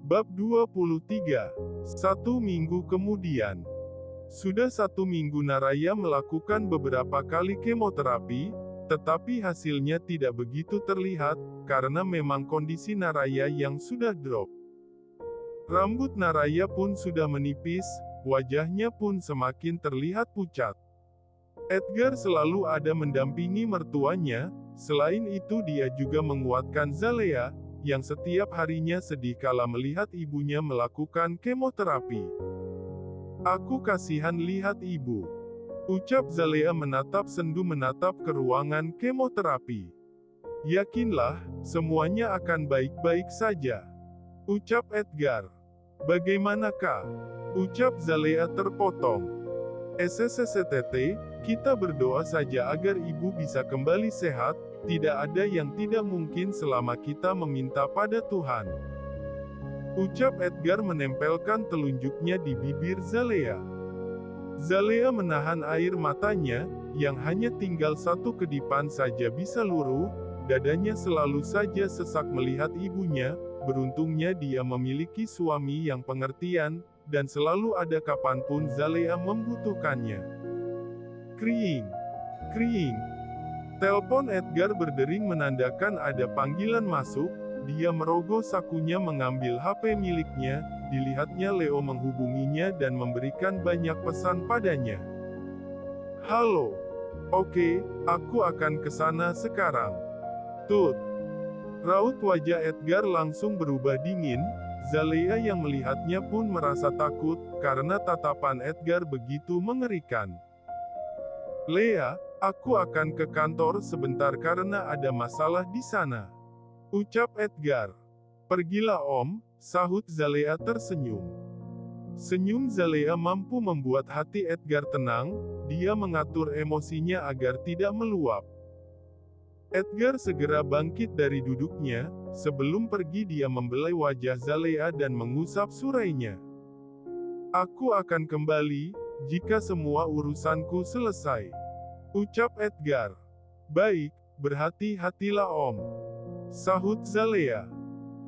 Bab 23. 1 minggu kemudian. Sudah 1 minggu Naraya melakukan beberapa kali kemoterapi, tetapi hasilnya tidak begitu terlihat, karena memang kondisi Naraya yang sudah drop. Rambut Naraya pun sudah menipis, wajahnya pun semakin terlihat pucat. Edgar selalu ada mendampingi mertuanya, selain itu dia juga menguatkan Zalea, yang setiap harinya sedih kala melihat ibunya melakukan kemoterapi. "Aku kasihan lihat ibu," ucap Zalea sendu menatap ke ruangan kemoterapi. "Yakinlah, semuanya akan baik-baik saja," ucap Edgar. "Bagaimanakah?" ucap Zalea terpotong. "SSSTT, kita berdoa saja agar ibu bisa kembali sehat, tidak ada yang tidak mungkin selama kita meminta pada Tuhan," ucap Edgar menempelkan telunjuknya di bibir Zalea. Zalea menahan air matanya, yang hanya tinggal satu kedipan saja bisa luruh, dadanya selalu saja sesak melihat ibunya, beruntungnya dia memiliki suami yang pengertian, dan selalu ada kapanpun Zalea membutuhkannya. Kriing, kriing. Telepon Edgar berdering menandakan ada panggilan masuk, dia merogoh sakunya mengambil HP miliknya, dilihatnya Leo menghubunginya dan memberikan banyak pesan padanya. "Halo. Oke, aku akan ke sana sekarang." "Tut." Raut wajah Edgar langsung berubah dingin, Zalea yang melihatnya pun merasa takut, karena tatapan Edgar begitu mengerikan. "Lea, aku akan ke kantor sebentar karena ada masalah di sana," ucap Edgar. "Pergilah Om," sahut Zalea tersenyum. Senyum Zalea mampu membuat hati Edgar tenang, dia mengatur emosinya agar tidak meluap. Edgar segera bangkit dari duduknya, sebelum pergi dia membelai wajah Zalea dan mengusap surainya. "Aku akan kembali, jika semua urusanku selesai," ucap Edgar. "Baik, berhati-hatilah Om," sahut Zalea.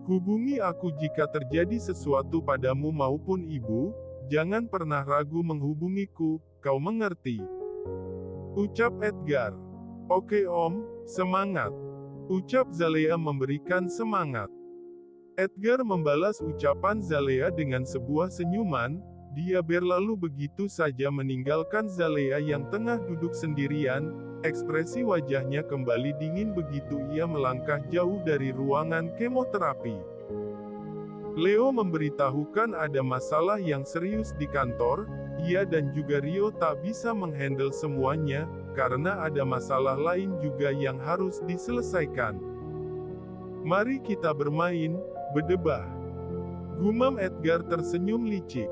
"Hubungi aku jika terjadi sesuatu padamu maupun ibu, jangan pernah ragu menghubungiku, kau mengerti?" ucap Edgar. "Oke Om, semangat," ucap Zalea memberikan semangat. Edgar membalas ucapan Zalea dengan sebuah senyuman, dia berlalu begitu saja meninggalkan Zalea yang tengah duduk sendirian, ekspresi wajahnya kembali dingin begitu ia melangkah jauh dari ruangan kemoterapi. Leo memberitahukan ada masalah yang serius di kantor, ia dan juga Rio tak bisa menghandle semuanya, karena ada masalah lain juga yang harus diselesaikan. "Mari kita bermain, berdebah," gumam Edgar tersenyum licik.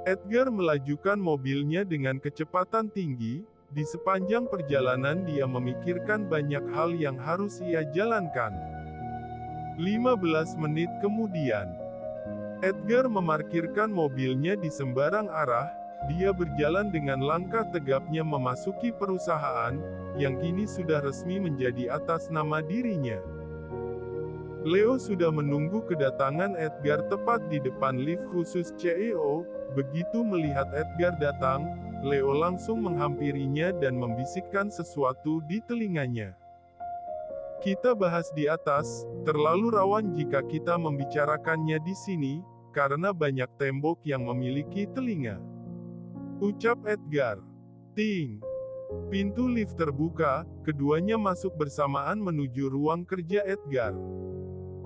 Edgar melajukan mobilnya dengan kecepatan tinggi, di sepanjang perjalanan dia memikirkan banyak hal yang harus ia jalankan. 15 menit kemudian, Edgar memarkirkan mobilnya di sembarang arah, dia berjalan dengan langkah tegapnya memasuki perusahaan, yang kini sudah resmi menjadi atas nama dirinya. Leo sudah menunggu kedatangan Edgar tepat di depan lift khusus CEO, begitu melihat Edgar datang, Leo langsung menghampirinya dan membisikkan sesuatu di telinganya. "Kita bahas di atas, terlalu rawan jika kita membicarakannya di sini, karena banyak tembok yang memiliki telinga," ucap Edgar. Ting! Pintu lift terbuka, keduanya masuk bersamaan menuju ruang kerja Edgar.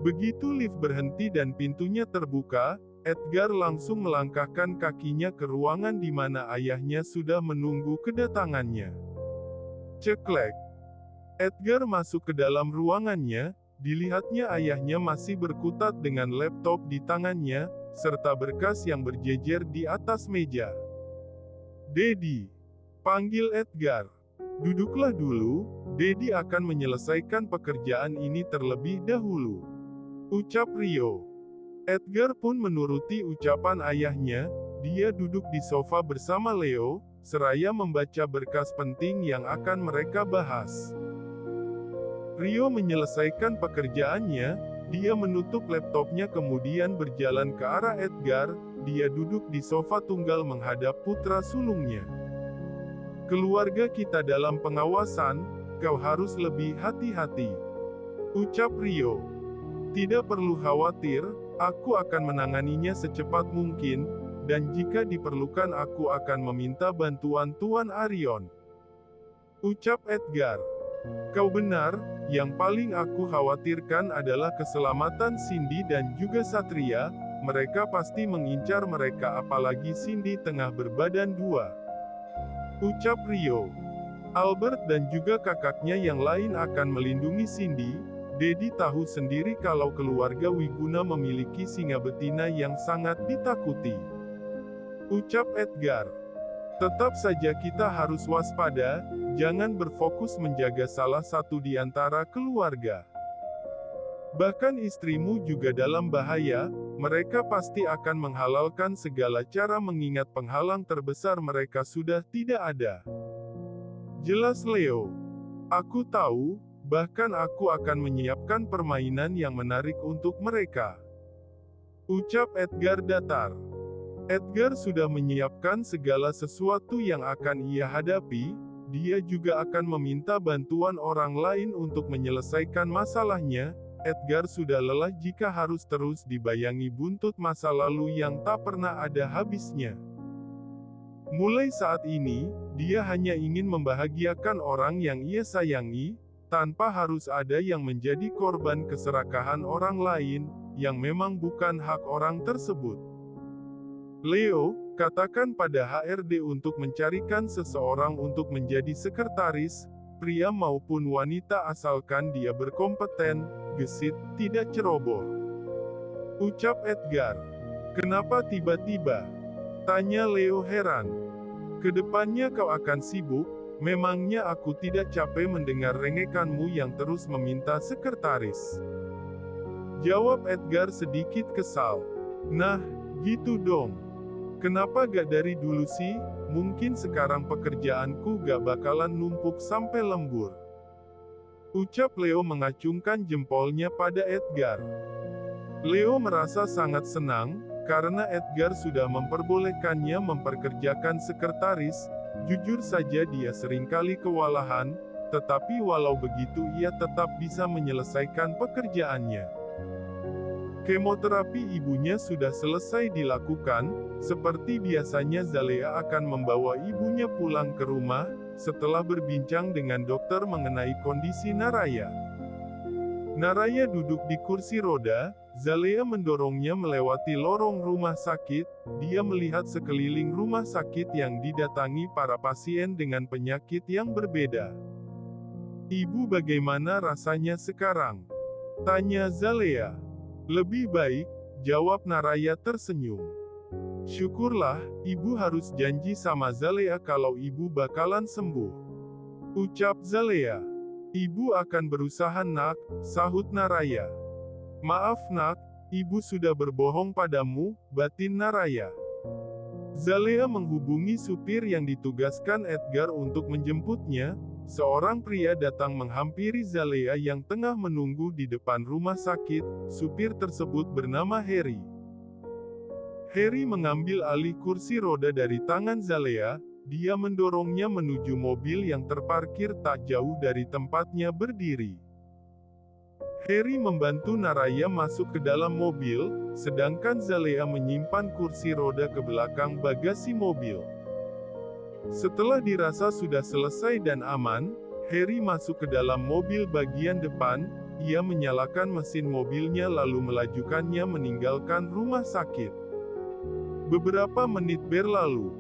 Begitu lift berhenti dan pintunya terbuka, Edgar langsung melangkahkan kakinya ke ruangan di mana ayahnya sudah menunggu kedatangannya. Ceklek! Edgar masuk ke dalam ruangannya, dilihatnya ayahnya masih berkutat dengan laptop di tangannya, serta berkas yang berjejer di atas meja. "Dedi," panggil Edgar. "Duduklah dulu, Dedi akan menyelesaikan pekerjaan ini terlebih dahulu," ucap Rio. Edgar pun menuruti ucapan ayahnya, dia duduk di sofa bersama Leo, seraya membaca berkas penting yang akan mereka bahas. Rio menyelesaikan pekerjaannya, Dia menutup laptopnya kemudian berjalan ke arah Edgar. Dia duduk di sofa tunggal menghadap putra sulungnya. Keluarga kita dalam pengawasan, kau harus lebih hati-hati, ucap Rio. Tidak perlu khawatir, aku akan menanganinya secepat mungkin, dan jika diperlukan aku akan meminta bantuan Tuan Arion, ucap Edgar. Kau benar, yang paling aku khawatirkan adalah keselamatan Cindy dan juga Satria, mereka pasti mengincar mereka apalagi Cindy tengah berbadan dua, ucap Rio. Albert dan juga kakaknya yang lain akan melindungi Cindy. Dedi tahu sendiri kalau keluarga Wiguna memiliki singa betina yang sangat ditakuti, ucap Edgar. Tetap saja kita harus waspada, jangan berfokus menjaga salah satu di antara keluarga. Bahkan istrimu juga dalam bahaya, mereka pasti akan menghalalkan segala cara mengingat penghalang terbesar mereka sudah tidak ada. Jelas Leo. Aku tahu, bahkan aku akan menyiapkan permainan yang menarik untuk mereka, ucap Edgar datar. Edgar sudah menyiapkan segala sesuatu yang akan ia hadapi, dia juga akan meminta bantuan orang lain untuk menyelesaikan masalahnya. Edgar sudah lelah jika harus terus dibayangi buntut masa lalu yang tak pernah ada habisnya. Mulai saat ini, dia hanya ingin membahagiakan orang yang ia sayangi, tanpa harus ada yang menjadi korban keserakahan orang lain, yang memang bukan hak orang tersebut. Leo, katakan pada HRD untuk mencarikan seseorang untuk menjadi sekretaris, pria maupun wanita asalkan dia berkompeten, gesit, tidak ceroboh, ucap Edgar. Kenapa tiba-tiba? Tanya Leo heran. Kedepannya kau akan sibuk. Memangnya aku tidak capek mendengar rengekanmu yang terus meminta sekretaris? Jawab Edgar sedikit kesal. Nah, gitu dong. Kenapa gak dari dulu sih? Mungkin sekarang pekerjaanku gak bakalan numpuk sampai lembur, ucap Leo mengacungkan jempolnya pada Edgar. Leo merasa sangat senang, karena Edgar sudah memperbolehkannya memperkerjakan sekretaris. Jujur saja dia seringkali kewalahan, tetapi walau begitu ia tetap bisa menyelesaikan pekerjaannya. Kemoterapi ibunya sudah selesai dilakukan, seperti biasanya Zalea akan membawa ibunya pulang ke rumah, setelah berbincang dengan dokter mengenai kondisi Naraya. Naraya duduk di kursi roda, Zalea mendorongnya melewati lorong rumah sakit. Dia melihat sekeliling rumah sakit yang didatangi para pasien dengan penyakit yang berbeda. Ibu, bagaimana rasanya sekarang? Tanya Zalea. Lebih baik, jawab Naraya tersenyum. Syukurlah, ibu harus janji sama Zalea kalau ibu bakalan sembuh, ucap Zalea. Ibu akan berusaha nak, sahut Naraya. Maaf nak, ibu sudah berbohong padamu, batin Naraya. Zalea menghubungi supir yang ditugaskan Edgar untuk menjemputnya. Seorang pria datang menghampiri Zalea yang tengah menunggu di depan rumah sakit. Supir tersebut bernama Harry. Harry mengambil alih kursi roda dari tangan Zalea. Dia mendorongnya menuju mobil yang terparkir tak jauh dari tempatnya berdiri. Harry membantu Naraya masuk ke dalam mobil, sedangkan Zalea menyimpan kursi roda ke belakang bagasi mobil. Setelah dirasa sudah selesai dan aman, Harry masuk ke dalam mobil bagian depan. Ia menyalakan mesin mobilnya lalu melajukannya meninggalkan rumah sakit. Beberapa menit berlalu,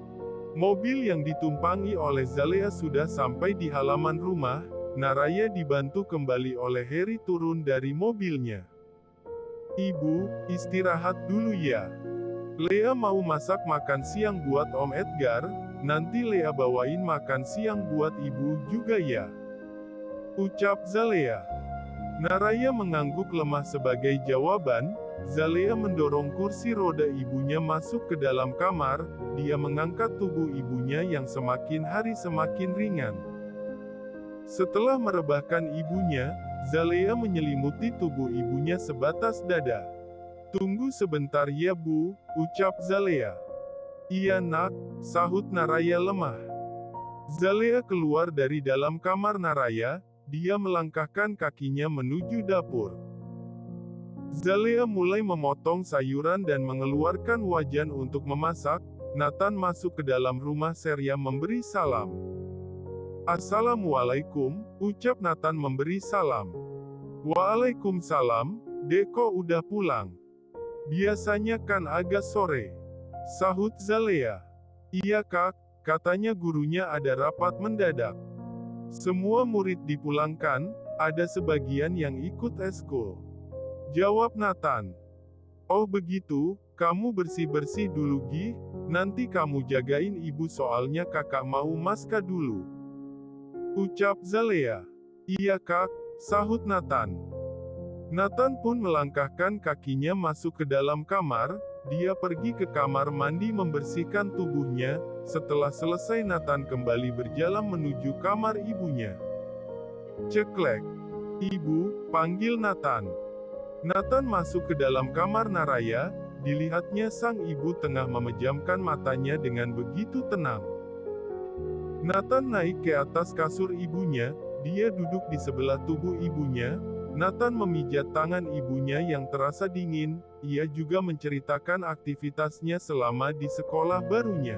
mobil yang ditumpangi oleh Zalea sudah sampai di halaman rumah. Naraya dibantu kembali oleh Harry turun dari mobilnya. Ibu, istirahat dulu ya. Lea mau masak makan siang buat Om Edgar, nanti Lea bawain makan siang buat ibu juga ya, ucap Zalea. Naraya mengangguk lemah sebagai jawaban. Zalea mendorong kursi roda ibunya masuk ke dalam kamar. Dia mengangkat tubuh ibunya yang semakin hari semakin ringan. Setelah merebahkan ibunya, Zalea menyelimuti tubuh ibunya sebatas dada. "Tunggu sebentar ya Bu," ucap Zalea. "Iya nak," sahut Naraya lemah. Zalea keluar dari dalam kamar Naraya, dia melangkahkan kakinya menuju dapur. Zalea mulai memotong sayuran dan mengeluarkan wajan untuk memasak. Nathan masuk ke dalam rumah seraya memberi salam. "Assalamualaikum," ucap Nathan memberi salam. "Waalaikumsalam, Dek, kok udah pulang? Biasanya kan agak sore," sahut Zalea. "Iya Kak, katanya gurunya ada rapat mendadak. Semua murid dipulangkan, ada sebagian yang ikut eskul," jawab Nathan. "Oh begitu, kamu bersih-bersih dulu Gi, nanti kamu jagain ibu soalnya kakak mau maska dulu," ucap Zalea. "Iya Kak," sahut Nathan. Nathan pun melangkahkan kakinya masuk ke dalam kamar. Dia pergi ke kamar mandi membersihkan tubuhnya. Setelah selesai Nathan kembali berjalan menuju kamar ibunya. "Ceklek. Ibu," panggil Nathan. Nathan masuk ke dalam kamar Naraya. Dilihatnya sang ibu tengah memejamkan matanya dengan begitu tenang. Nathan naik ke atas kasur ibunya. Dia duduk di sebelah tubuh ibunya. Nathan memijat tangan ibunya yang terasa dingin. Ia juga menceritakan aktivitasnya selama di sekolah barunya.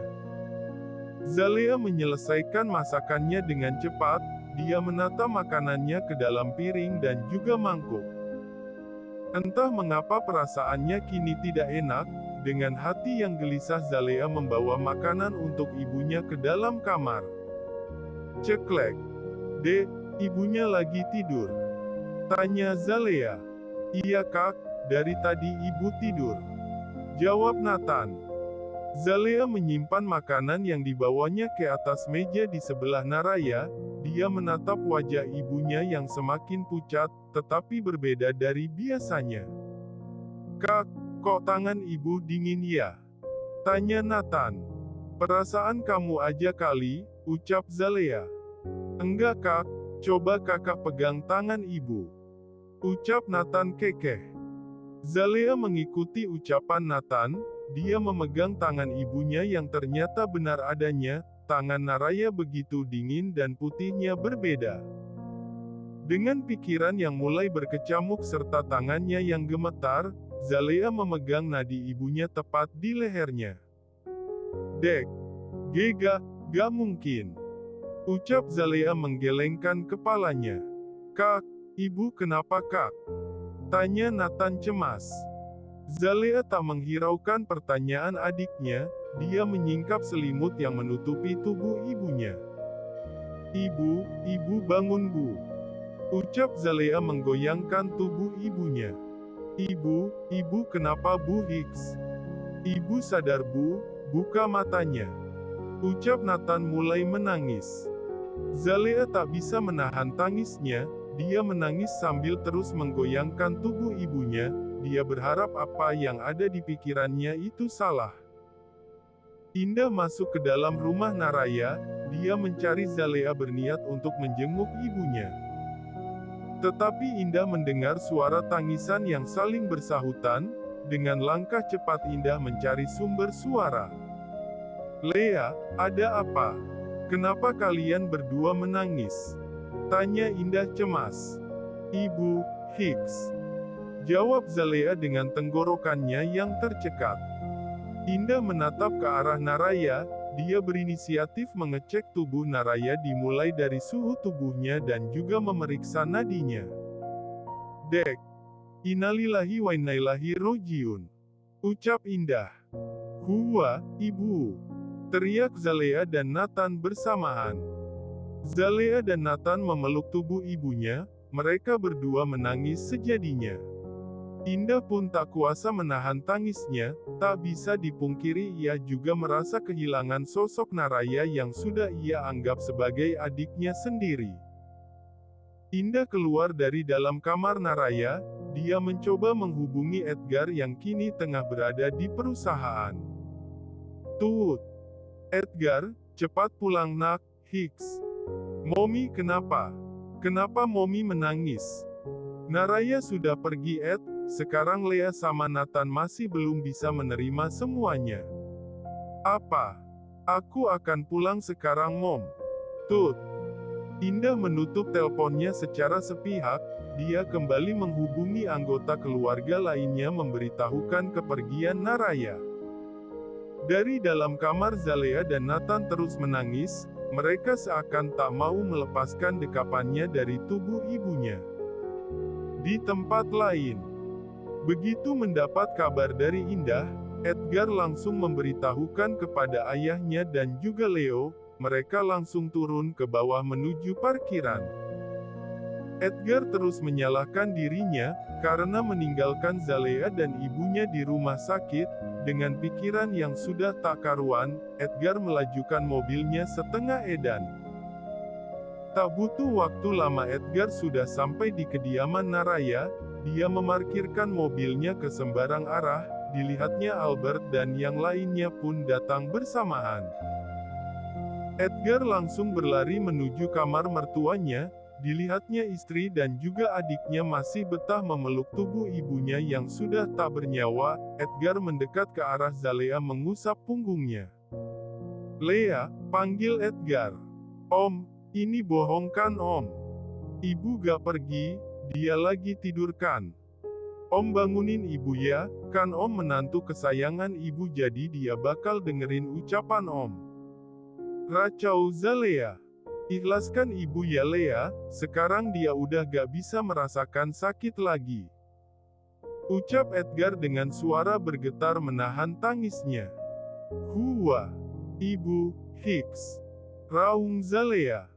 Zalea menyelesaikan masakannya dengan cepat. Dia menata makanannya ke dalam piring dan juga mangkuk. Entah mengapa perasaannya kini tidak enak. Dengan hati yang gelisah Zalea membawa makanan untuk ibunya ke dalam kamar. "Ceklek. Dek, ibunya lagi tidur?" tanya Zalea. "Iya Kak, dari tadi ibu tidur," jawab Nathan. Zalea menyimpan makanan yang dibawanya ke atas meja di sebelah Naraya. Dia menatap wajah ibunya yang semakin pucat, tetapi berbeda dari biasanya. "Kak, kok tangan ibu dingin ya?" tanya Nathan. "Perasaan kamu aja kali," ucap Zalea. "Enggak Kak, coba kakak pegang tangan ibu," ucap Nathan kekeh. Zalea mengikuti ucapan Nathan. Dia memegang tangan ibunya yang ternyata benar adanya. Tangan Naraya begitu dingin dan putihnya berbeda. Dengan pikiran yang mulai berkecamuk serta tangannya yang gemetar, Zalea memegang nadi ibunya tepat di lehernya. "Dek, gak mungkin," ucap Zalea menggelengkan kepalanya. "Kak, ibu kenapa Kak?" tanya Nathan cemas. Zalea tak menghiraukan pertanyaan adiknya. Dia menyingkap selimut yang menutupi tubuh ibunya. Ibu bangun Bu," ucap Zalea menggoyangkan tubuh ibunya. Ibu kenapa Bu Hicks?" "Ibu sadar Bu, buka matanya," ucap Nathan mulai menangis. Zalea tak bisa menahan tangisnya. Dia menangis sambil terus menggoyangkan tubuh ibunya. Dia berharap apa yang ada di pikirannya itu salah. Indah masuk ke dalam rumah Naraya. Dia mencari Zalea berniat untuk menjenguk ibunya. Tetapi Indah mendengar suara tangisan yang saling bersahutan. Dengan langkah cepat Indah mencari sumber suara. "Lea, ada apa? Kenapa kalian berdua menangis?" tanya Indah cemas. "Ibu Hicks," jawab Zalea dengan tenggorokannya yang tercekat. Indah menatap ke arah Naraya. Dia berinisiatif mengecek tubuh Naraya dimulai dari suhu tubuhnya dan juga memeriksa nadinya. "Dek, innalillahi wa inna ilaihi rojiun," ucap Indah. "Huwa, ibu," teriak Zalea dan Nathan bersamaan. Zalea dan Nathan memeluk tubuh ibunya. Mereka berdua menangis sejadinya. Indah pun tak kuasa menahan tangisnya. Tak bisa dipungkiri ia juga merasa kehilangan sosok Naraya yang sudah ia anggap sebagai adiknya sendiri. Indah keluar dari dalam kamar Naraya. Dia mencoba menghubungi Edgar yang kini tengah berada di perusahaan. "Tut, Edgar, cepat pulang nak, Hicks. Momi kenapa? Kenapa Momi menangis?" Naraya sudah pergi Ed, sekarang Lea sama Nathan masih belum bisa menerima semuanya. Apa? Aku akan pulang sekarang Mom. Tut. Indah menutup teleponnya secara sepihak, dia kembali menghubungi anggota keluarga lainnya memberitahukan kepergian Naraya. Dari dalam kamar Zalea dan Nathan terus menangis, mereka seakan tak mau melepaskan dekapannya dari tubuh ibunya. Di tempat lain, begitu mendapat kabar dari Indah, Edgar langsung memberitahukan kepada ayahnya dan juga Leo, mereka langsung turun ke bawah menuju parkiran. Edgar terus menyalahkan dirinya, karena meninggalkan Zalea dan ibunya di rumah sakit, dengan pikiran yang sudah tak karuan, Edgar melajukan mobilnya setengah edan. Tak butuh waktu lama Edgar sudah sampai di kediaman Naraya, dia memarkirkan mobilnya ke sembarang arah, dilihatnya Albert dan yang lainnya pun datang bersamaan. Edgar langsung berlari menuju kamar mertuanya, dilihatnya istri dan juga adiknya masih betah memeluk tubuh ibunya yang sudah tak bernyawa. Edgar mendekat ke arah Zalea mengusap punggungnya. "Lea," panggil Edgar. "Om, ini bohong kan Om? Ibu gak pergi, dia lagi tidur kan? Om bangunin ibu ya, kan Om menantu kesayangan ibu jadi dia bakal dengerin ucapan Om." Racau Zalea. "Ikhlaskan ibu ya Lea, sekarang dia udah gak bisa merasakan sakit lagi," ucap Edgar dengan suara bergetar menahan tangisnya. "Hua, ibu, Hicks," raung Zalea.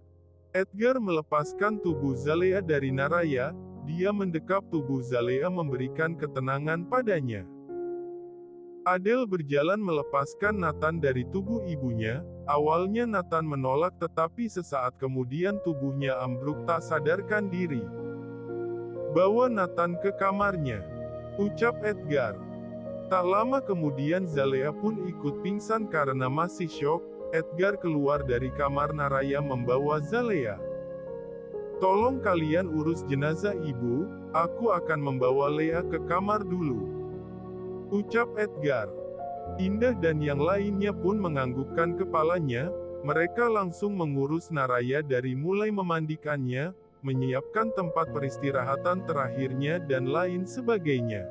Edgar melepaskan tubuh Zalea dari Naraya, dia mendekap tubuh Zalea memberikan ketenangan padanya. Adele berjalan melepaskan Nathan dari tubuh ibunya. Awalnya Nathan menolak tetapi sesaat kemudian tubuhnya ambruk tak sadarkan diri. "Bawa Nathan ke kamarnya," ucap Edgar. Tak lama kemudian Zalea pun ikut pingsan karena masih syok. Edgar keluar dari kamar Naraya membawa Zalea. "Tolong kalian urus jenazah ibu, aku akan membawa Lea ke kamar dulu," ucap Edgar. Indah dan yang lainnya pun menganggukkan kepalanya, mereka langsung mengurus Naraya dari mulai memandikannya, menyiapkan tempat peristirahatan terakhirnya dan lain sebagainya.